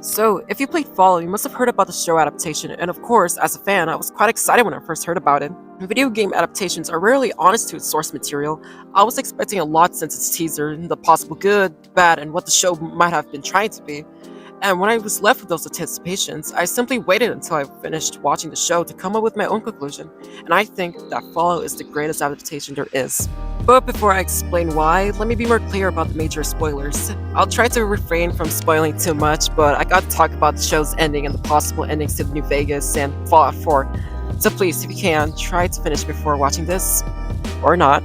So, if you played Fallout, you must have heard about the show adaptation, and of course, as a fan, I was quite excited when I first heard about it. Video game adaptations are rarely honest to its source material. I was expecting a lot since its teaser, the possible good, bad, and what the show might have been trying to be. And when I was left with those anticipations, I simply waited until I finished watching the show to come up with my own conclusion, and I think that Fallout is the greatest adaptation there is. But before I explain why, let me be more clear about the major spoilers. I'll try to refrain from spoiling too much, but I gotta talk about the show's ending and the possible endings to New Vegas and Fallout 4. So please, if you can, try to finish before watching this. Or not.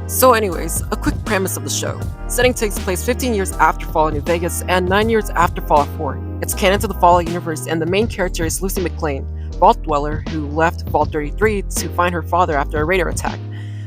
So anyways, a quick premise of the show. Setting takes place 15 years after Fallout New Vegas and 9 years after Fallout 4. It's canon to the Fallout universe, and the main character is Lucy McLean, Vault Dweller who left Vault 33 to find her father after a raider attack.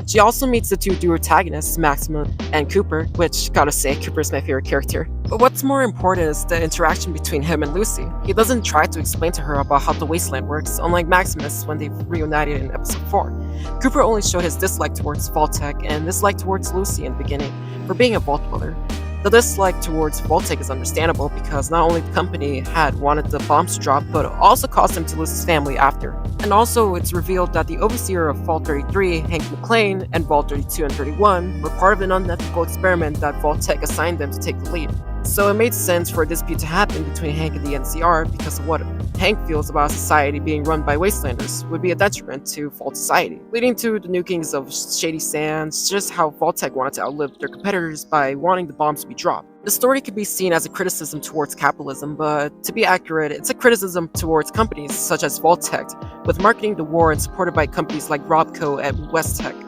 She also meets the two protagonists, Maximum and Cooper, which, gotta say, Cooper is my favorite character. But what's more important is the interaction between him and Lucy. He doesn't try to explain to her about how the wasteland works, unlike Maximus when they reunited in episode 4. Cooper only showed his dislike towards Vault-Tec and dislike towards Lucy in the beginning for being a Vault Dweller. The dislike towards Vault-Tec is understandable because not only the company had wanted the bombs to drop, but also caused him to lose his family after. And also, it's revealed that the overseer of Vault 33, Hank McLean, and Vault 32 and 31 were part of an unethical experiment that Vault-Tec assigned them to take the lead. So it made sense for a dispute to happen between Hank and the NCR because of what Hank feels about society being run by wastelanders would be a detriment to Vault society, leading to the nukings of Shady Sands, just how Vault-Tec wanted to outlive their competitors by wanting the bombs to be dropped. The story could be seen as a criticism towards capitalism, but to be accurate, it's a criticism towards companies such as Vault-Tec, with marketing the war and supported by companies like Robco and Westech.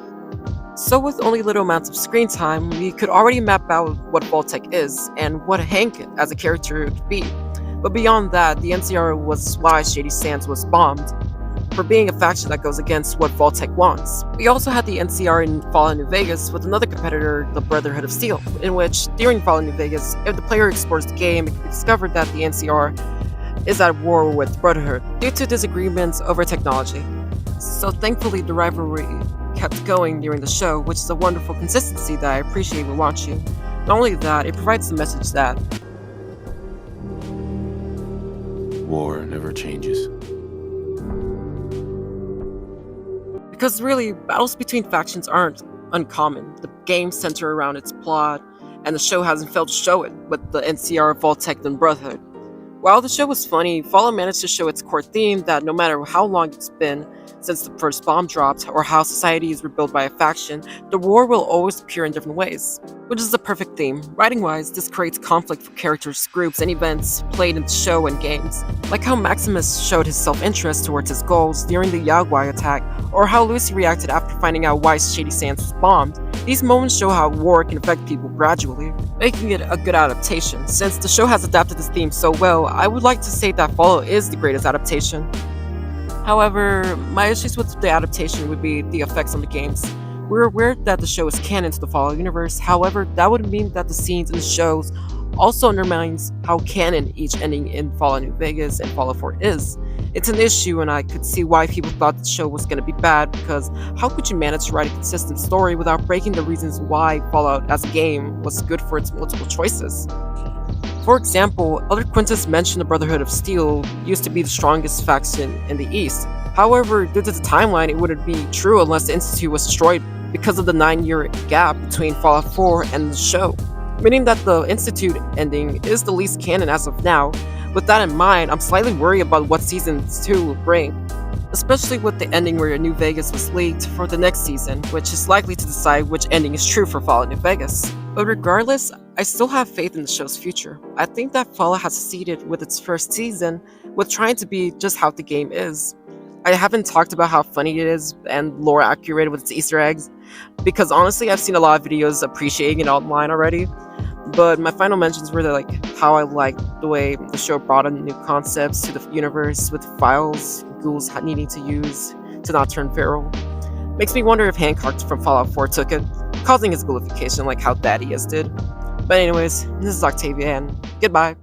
So with only little amounts of screen time, we could already map out what Vault-Tec is, and what Hank as a character could be. But beyond that, the NCR was why Shady Sands was bombed, for being a faction that goes against what Vault-Tec wants. We also had the NCR in Fallout New Vegas with another competitor, the Brotherhood of Steel, in which, during Fallout New Vegas, if the player explores the game, it can be discovered that the NCR is at war with Brotherhood due to disagreements over technology. So thankfully, the rivalry kept going during the show, which is a wonderful consistency that I appreciate when watching. Not only that, it provides the message that war never changes. Because really, battles between factions aren't uncommon. The game centers around its plot, and the show hasn't failed to show it with the NCR, Vault-Tec, and Brotherhood. While the show was funny, Fallout managed to show its core theme that no matter how long it's been since the first bomb dropped, or how society is rebuilt by a faction, the war will always appear in different ways. Which is the perfect theme. Writing-wise, this creates conflict for characters, groups, and events played in the show and games. Like how Maximus showed his self-interest towards his goals during the Yaguai attack, or how Lucy reacted after finding out why Shady Sands was bombed. These moments show how war can affect people gradually, making it a good adaptation. Since the show has adapted this theme so well, I would like to say that Fallout is the greatest adaptation. However, my issues with the adaptation would be the effects on the games. We're aware that the show is canon to the Fallout universe, however, that would mean that the scenes in the shows also undermines how canon each ending in Fallout New Vegas and Fallout 4 is. It's an issue, and I could see why people thought the show was going to be bad, because how could you manage to write a consistent story without breaking the reasons why Fallout as a game was good for its multiple choices? For example, other Quintus mentioned the Brotherhood of Steel used to be the strongest faction in the East. However, due to the timeline, it wouldn't be true unless the Institute was destroyed because of the 9-year gap between Fallout 4 and the show, meaning that the Institute ending is the least canon as of now. With that in mind, I'm slightly worried about what Season 2 will bring, especially with the ending where New Vegas was leaked for the next season, which is likely to decide which ending is true for Fallout New Vegas. But regardless, I still have faith in the show's future. I think that Fallout has succeeded with its first season with trying to be just how the game is. I haven't talked about how funny it is and lore accurate with its Easter eggs, because honestly I've seen a lot of videos appreciating it online already. But my final mentions were like how I liked the way the show brought in new concepts to the universe with files ghouls needing to use to not turn feral. Makes me wonder if Hancock from Fallout 4 took it, causing his ghoulification like how Thaddeus did. But anyways, this is Octavia and goodbye.